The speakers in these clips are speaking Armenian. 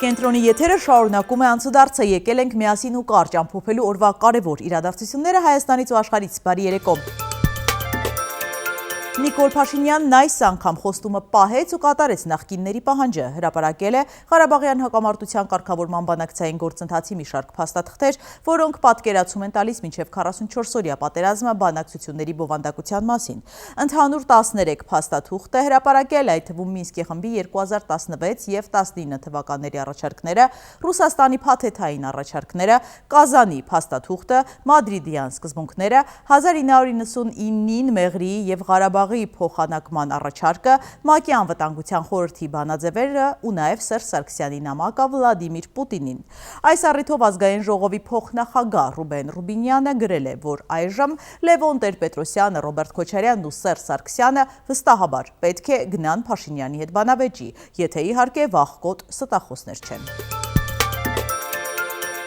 Կենտրոնի եթերը շարունակում է անցուդարձը, եկել ենք միասին ու կարճ ամփոփելու օրվա կարևոր իրադարձությունները Հայաստանից ու աշխարհից։ Բարի երեկո։ Նիկոլ Փաշինյանն այս անգամ խոստումը պահեց ու կատարեց նախկինների պահանջը, հրապարակել է Ղարաբաղյան հակամարտության կարգավորման բանակցային գործընթացի մի շարք փաստաթղթեր, որոնք պատկերացում են տալիս մինչև 44-օրյա պատերազմը բանակցությունների բովանդակության մասին։ Ընդհանուր 13 փաստաթուղթ է հրապարակել, այդ թվում Մինսկի խմբի 2016 եւ 19 թվականների առաջարկները, Ռուսաստանի փաթեթային առաջարկները, Կազանի փաստաթուղթը, Մադրիդյան սկզբունքները, 1999-ին Մեղրիի եւ Ղարաբաղի փոխանակման առաջարկը, ՄԱԿ-ի անվտանգության խորհրդի բանաձևերը ու նաև Սերժ Սարգսյանի նամակը Վլադիմիր Պուտինին։ Այս առիթով ազգային ժողովի փոխնախագահ Ռուբեն Ռուբինյանը գրել է, որ այժմ Լևոն Տեր-Պետրոսյանը, Ռոբերտ Քոչարյանն ու Սերժ Սարգսյանը վստահաբար պետք է գնան Փաշինյանի հետ բանավեճի, եթե իհարկե վաղկոտ ստախոսներ չեն։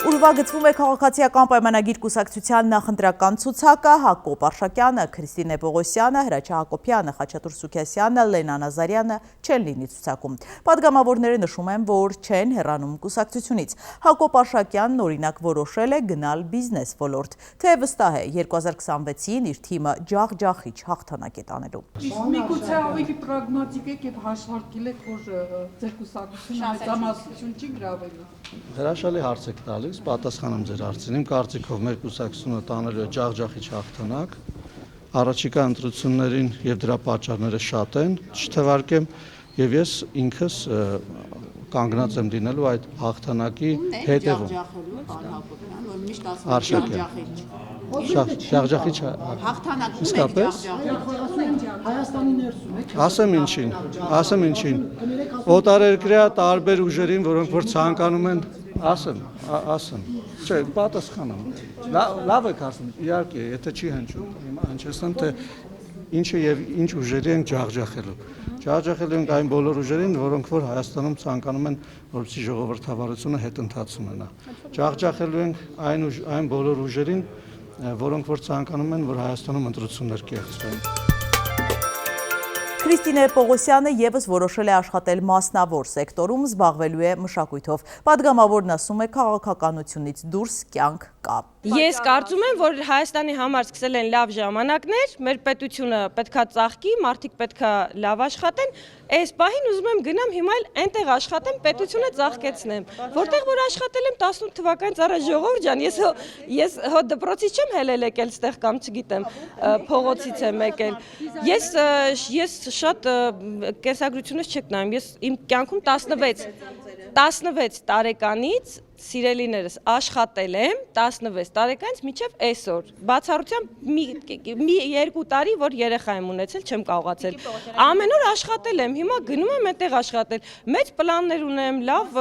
Ուրվագծվում է քաղաքացիական պայմանագիր կուսակցության նախընտրական ցուցակը, Հակոբ Արշակյանը, Քրիստինե Պողոսյանը, Հրաչյա Հակոբյանը, Խաչատուր Սուքիասյանը, Լենա Նազարյանը չեն լինի ցուցակում։ Պատգամավորները նշում են, որ չեն հեռանում կուսակցությունից։ Հակոբ Արշակյանն օրինակ որոշել է գնալ բիզնես ոլորտ, թե վստահ է 2026-ին իր թիմը ջախ-ջախիչ հաղթանակ է տանելու։ Միգուցե ավելի պրագմատիկ եք եւ հաշվարկել եք, որ ձեր կուսակցությունը մեծամասնություն չի գրավելու։ Հրաշալի հարց եք տալիս, պատասխանեմ ձեր հարցին։ Իմ կարծիքով մեր կուսակցությունը տանելու է ջախ-ջախիչ հաղթանակ։ Առաջիկա ընտրություններին եւ դրա պատճառները շատ են, չթվարկեմ, եւ ես ինքս կանգնած եմ լինելու այդ հաղթանակի հետևում։ Ջախ-ջախիչ հաղթանակ իսկապես Հայաստանի ներսում եք։ Ասեմ ինչին։ Օտարերկրյա տարբեր ուժերին, որոնք որ ցանկանում են, ասեմ։ Չէ, պատասխանեմ։ Լավ եք ասում, իհարկե, եթե չի հնչում, հիմա հնչեցնեմ, թե ինչը եւ ինչ ուժերի են ջախ-ջախելու։ Ջախ-ջախելու ենք այն բոլոր ուժերին, որոնք որ Հայաստանում ցանկանում են, որպեսզի ժողովրդավարությունը հետընթաց ունենա։ Ջախ-ջախելու ենք այն բոլոր ուժերին, որոնք որ ցանկանում են, որ Հայաստանում ընտրություններ կեղծվեն։ Քրիստինե Պողոսյանը եւս որոշել է աշխատել մասնավոր սեկտորում, զբաղվելու է մշակույթով։ Պատգամավորն ասում է, քաղաքականությունից դուրս կյանք կա։ Ես կարծում եմ, որ Հայաստանի համար սկսել են լավ ժամանակներ, մեր պետությունը պետքա ծաղկի, մարդիկ պետքա լավ աշխատեն, այս պահին ուզում եմ գնամ հիմա էլ այնտեղ աշխատեմ, պետությունը ծաղկեցնեմ։ Որտեղ որ աշխատել եմ 18 թվականից առաջ, ժողովուրդ ջան, ես հո դպրոցից չեմ հելել եկել ստեղ կամ չգիտեմ, փողոցից եմ եկել։ Ես շատ կենսագրությունից չեք նայում, ես իմ կյանքում 16 տարեկանից սիրելիներս աշխատել եմ 16 տարեկանից մինչև այսօր։ Բացառությամբ մի 2 տարի, որ երեխա եմ ունեցել, չեմ կարողացել։ Ամեն օր աշխատել եմ, հիմա գնում եմ այդտեղ աշխատել։ Մեծ պլաններ ունեմ, լավ,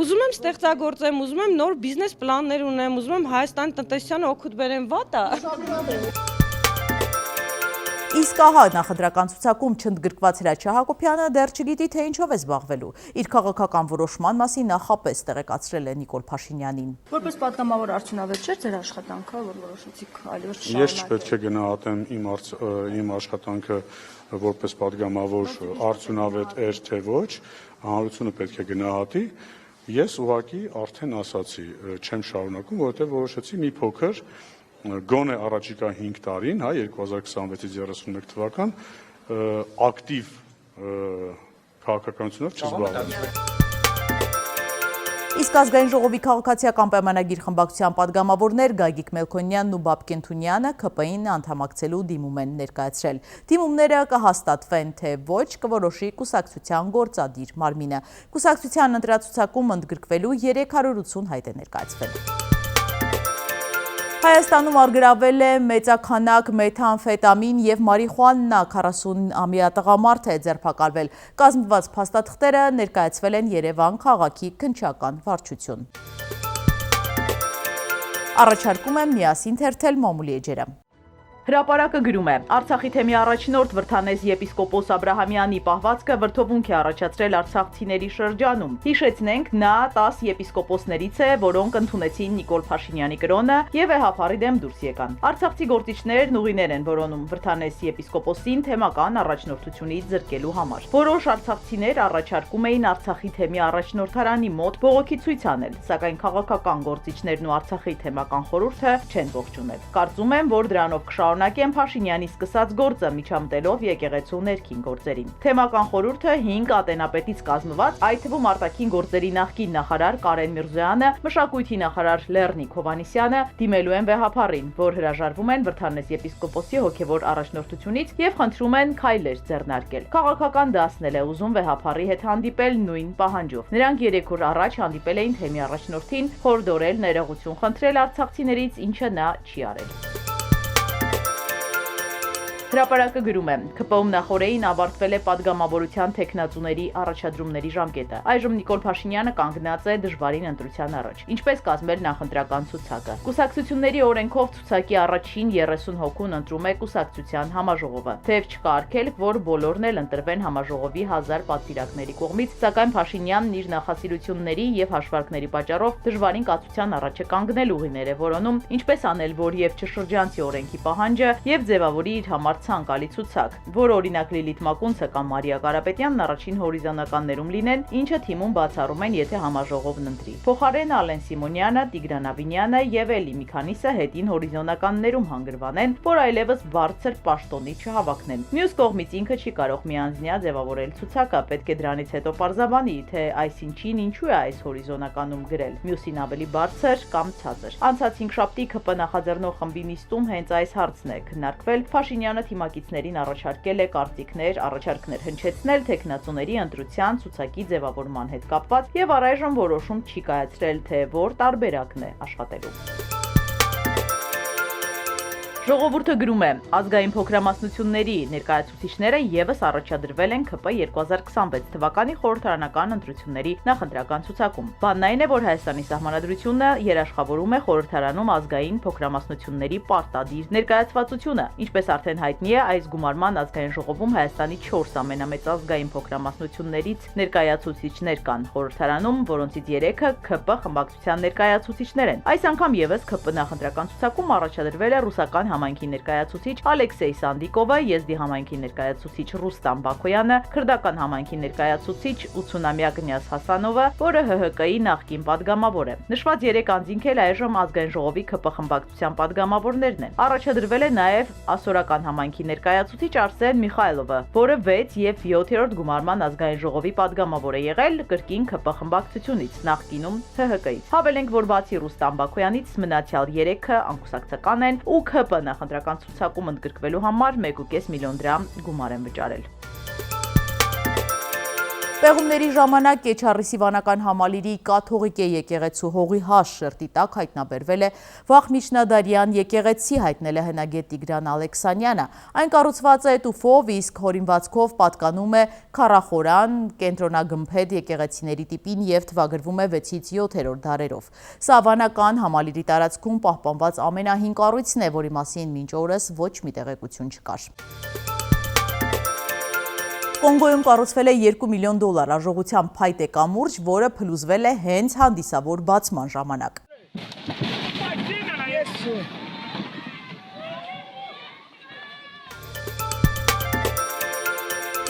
ուզում եմ ստեղծագործեմ, ուզում եմ նոր բիզնես պլաններ ունեմ, ուզում եմ Հայաստանի տնտեսությանը օգուտ բերեմ, վատ է։ Իսկ ահա նախընտրական ցուցակում չընդգրկված Հրաչյա Հակոբյանը դեռ չգիտի, թե ինչով է զբաղվելու։ Իր քաղաքական որոշման մասին նախապես տեղեկացրել է Նիկոլ Փաշինյանին։ Որպես պատգամավոր արդյունավետ չէր ձեր աշխատանքը, որ որոշեցիք այլևս չշարունակել։ Ես չպետք է գնահատեմ իմ աշխատանքը որպես պատգամավոր արդյունավետ էր թե ոչ, հանրությունը պետք է գնահատի։ Ես ուղղակի արդեն ասացի, չեմ շարունակում, որովհետև որոշեցի մի փոքր գոնե առաջիկա 5 տարին, 2026-ից 31 թվական, ակտիվ քաղաքականությունով չզբաղվել։ Իսկ ազգային ժողովի քաղաքացիական պայմանագիր խմբակցության պատգամավորներ Գագիկ Մելքոնյանն ու Բաբկեն Թունյանը ՔՊ-ին անդամակցելու դիմում են ներկայացրել։ Դիմումները կհաստատվեն, թե ոչ, կորոշի կուսակցության գործադիր մարմինը։ Կուսակցության ընտրացուցակում ընդգրկվելու 380 հայտ է ներկայացվել։ Հայաստանում արգրավել է մեծաքանակ մեթամֆետամին եւ մարիխուանա 40-ամյա տղամարդ է ձերբակալվել։ Կազմված փաստաթղթերը ներկայացվել են Երևան քաղաքի քննչական վարչություն։ Առաջարկում եմ միասին թերթել մամուլի էջերը։ Հրապարակը գրում է. Արցախի թեմի առաջնորդ Վրթանես եպիսկոպոս Աբրահամյանի պահվածքը վրդովմունք է առաջացրել արցախցիների շրջանում։ Հիշեցնենք, նա 10 եպիսկոպոսներից է, որոնք ընդունեցին Նիկոլ Փաշինյանի կրոնը եւ Էհափարի դեմ դուրս եկան։ Արցախցի գործիչներն ուղիներ են որոնում Վրթանես եպիսկոպոսին թեմական առաջնորդությունից զրկելու համար։ Որոշ արցախցիներ առաջարկում էին Արցախի թեմի առաջնորդարանի մոտ բողոքի ցույց անել, սակայն քաղաքական գործիչներն ու Արցախի թեմական խորհուրդը չեն ողջունել։ Կարծում եմ, որ դրանով կշարունակեն Փաշինյանի սկսած գործը միջամտելով եկեղեցու ներքին գործերին։ Թեմական խորհուրդը 5 ատենապետից կազմված, այդ թվում արտաքին գործերի նախկին նախարար Կարեն Միրզոյանը, մշակույթի նախարար Լեռնիկ Հովհաննիսյանը դիմելու են Վեհափարին, որ հրաժարվում են Վրթանես եպիսկոպոսի հոգևոր առաջնորդությունից եւ խնդրում են քայլեր ձեռնարկել։ Քաղաքական դասնել է ուզում Վեհափարի հետ հանդիպել նույն պահանջով։ Նրանք 3 օր առաջ հանդիպել էին թեմի առաջնորդին, խորհրդորել ներողություն խնդրել արցախցիներից, ինչը նա չի արել։ Հրապարակը գրում է. ՔՊ-ում նախորդին ավարտվել է падգամավորության տեխնացուների առաջադրումների ժամկետը։ Այժմ Նիկոլ Փաշինյանը կանգնած է դժվարին ընտրության առաջ։ Ինչպես կազմել նախընտրական ցուցակը։ Կուսակցությունների օրենքով ցուցակի առաջին 30 հոգուն ընտրում է կուսակցության համաժողովը։ Թեև չկա արգելք, որ բոլորն էլ ընտրվեն համաժողովի 1000 պատվիրակների կողմից, սակայն Փաշինյանն իր նախասիրությունների եւ հաշվարկների պատճառով դժվարին կացության առաջ է կանգնել ուղիներ է որոնում, ինչպես անել, որ եւ չշրջանցի օրենքի պահանջը եւ ձևավորի իր համար ցանկալի ցուցակ, որ օրինակ Լիլիթ Մակունցը կամ Մարիա Կարապետյանն առաջին հորիզոնականներում լինեն, ինչը թիմում բացառում են, եթե համաժողովն ընտրի։ Փոխարենը Ալեն Սիմոնյանը, Տիգրան Ավինյանը եւ էլի մի քանիսը հետին հորիզոնականներում հանգրվանեն, որ այլևս բարձր պաշտոնի չհավաքնեն։ Մյուս կողմից ինքը չի կարող միանձնյա ձևավորել ցուցակը, պետք է դրանից հետո պարզաբանի, թե այսինչին ինչու է այս հորիզոնականում գրել, մյուսին ավելի բարձր կամ ցածր։ Անցած 5 շաբթի ԿՊ նախաձեռնող խմբի նիստում հենց այս հարցն է քննարկվել։ Փաշինյանը թիմակիցներին առաջարկել է առաջարկներ հնչեցնել տեխնացուների ընտրության ցուցակի ձևավորման հետ կապված եւ առայժմ որոշում չի կայացրել, թե որ տարբերակն է աշխատելու։ Ժողովուրդը գրում է. ազգային փոքրամասնությունների ներկայացուցիչները եւս առաջադրվել են ԿՊ 2026 թվականի խորհրդարանական ընտրությունների նախընտրական ցուցակում։ Բանն այն է, որ Հայաստանի Սահմանադրությունը երաշխավորում է խորհրդարանում ազգային փոքրամասնությունների պարտադիր ներկայացվածությունը։ Ինչպես արդեն հայտնի է, այս գումարման ազգային ժողովում Հայաստանի 4 ամենամեծ ազգային փոքրամասնություններից ներկայացուցիչներ կան խորհրդարանում, որոնցից 3-ը ԿՊ խմբակցության ներկայացուցիչներ են։ Այս անգամ եւս ԿՊ նախընտրական ցուցակում առաջադրվել է ռուսական համայնքի ներկայացուցիչ Ալեքսեյ Սանդիկովը, Եզդի համայնքի ներկայացուցիչ Ռուստամ Բաքոյանը, քրդական համայնքի ներկայացուցիչ 80-ամյա Կնյազ Հասանովը, որը ՀՀԿ-ի նախկին падգամավոր է։ Նշված 3 անձինք էլ այժմ ազգային ժողովի ԿՊ խմբակցության падգամավորներն են։ Առաջադրվել է նաև ասորական համայնքի ներկայացուցիչ Արսեն Միխայլովը, որը 6 եւ 7-րդ գումարման ազգային ժողովի падգամավոր է եղել կրկին ԿՊ խմբակցությունից, նախկինում ՀՀԿ-ից։ Հավելենք, որ բացի Ռուստամ Բաքոյանից մնացյալ 3-ը անկուսակցական են ու ԿՊ նախընտրական ցուցակում ընդգրկվելու համար 1.5 միլիոն դրամ գումար են վճարել։ Պեղումների ժամանակ Կեչառիսի վանական համալիրի կաթողիկե եկեղեցու հողի հաշ շերտի տակ հայտնաբերվել է վաղ միջնադարյան եկեղեցի, հայտնել է հնագետ Տիգրան Ալեքսանյանը։ Այն կառուցված է տուֆով, իսկ հորինվածքով պատկանում է քառախորան կենտրոնագմբեթ եկեղեցիների տիպին եւ թվագրվում է 6-ից 7-րդ դարերով։ Սա վանական համալիրի տարածքում պահպանված ամենահին կառույցն է, որի մասին մինչ օրս ոչ մի տեղեկություն չկար։ Կոնգոյում կառուցվել է $2 միլիոն արժողությամբ փայտե կամուրջ, որը փլուզվել է հենց հանդիսավոր բացման ժամանակ։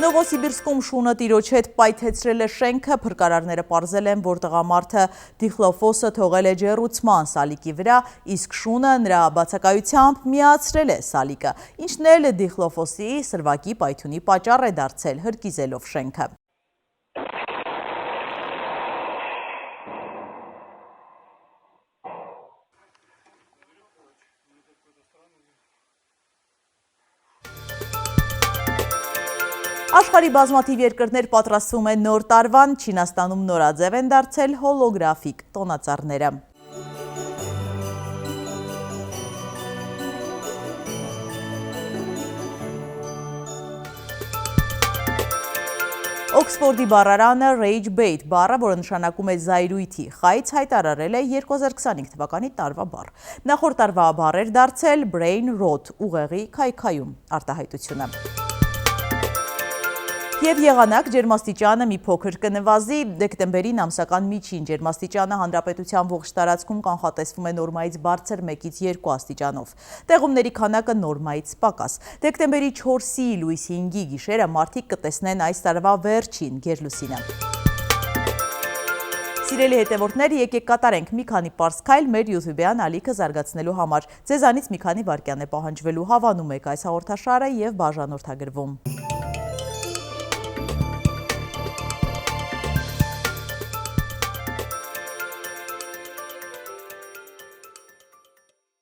Նովոսիբիրսկում շունը տիրոջ հետ պայթեցրել է շենքը, փրկարարները պարզել են, որ տղամարդը դիխլոֆոսը թողել է ջեռուցման սալիկի վրա, իսկ շունը նրա բացակայությամբ միացրել է սալիկը, ինչն էլ դիխլոֆոսի սրվակի պայթյունի պատճառ է դարձել, հրկիզելով շենքը։ Աշխարհի բազմաթիվ երկրներ պատրաստվում են նոր տարվան, Չինաստանում նորաձև են դարձել հոլոգրաֆիկ տոնածառները։ Օքսֆորդի բառարանը Rage Bait բառը, որը նշանակում է զայրույթի խայծ, հայտարարել է 2025 թվականի տարվա բառ։ Նախորդ տարվա բառ էր դարձել Brain Rot, ուղեղի քայքայում արտահայտությունը։ Եվ եղանակ ջերմաստիճանը մի փոքր կնվազի, դեկտեմբերին ամսական միջին ջերմաստիճանը հանրապետության ողջ տարածքում կանխատեսվում է նորմայից բարձր 1-ից 2 աստիճանով։ Տեղումների քանակը նորմայից պակաս։ Դեկտեմբերի 4-ի լույսի 5-ի գիշերը մարդիկ կտեսնեն այս տարվա վերջին գերլուսինը։ Սիրելի հետևորդներ, եկեք կատարենք մի քանի պարզ քայլ մեր YouTube-յան ալիքը զարգացնելու համար։ Ձեզանից մի քանի վայրկյան է պահանջվելու, հավանում եք այս հաղորդաշարը եւ բաժանորդագրվում։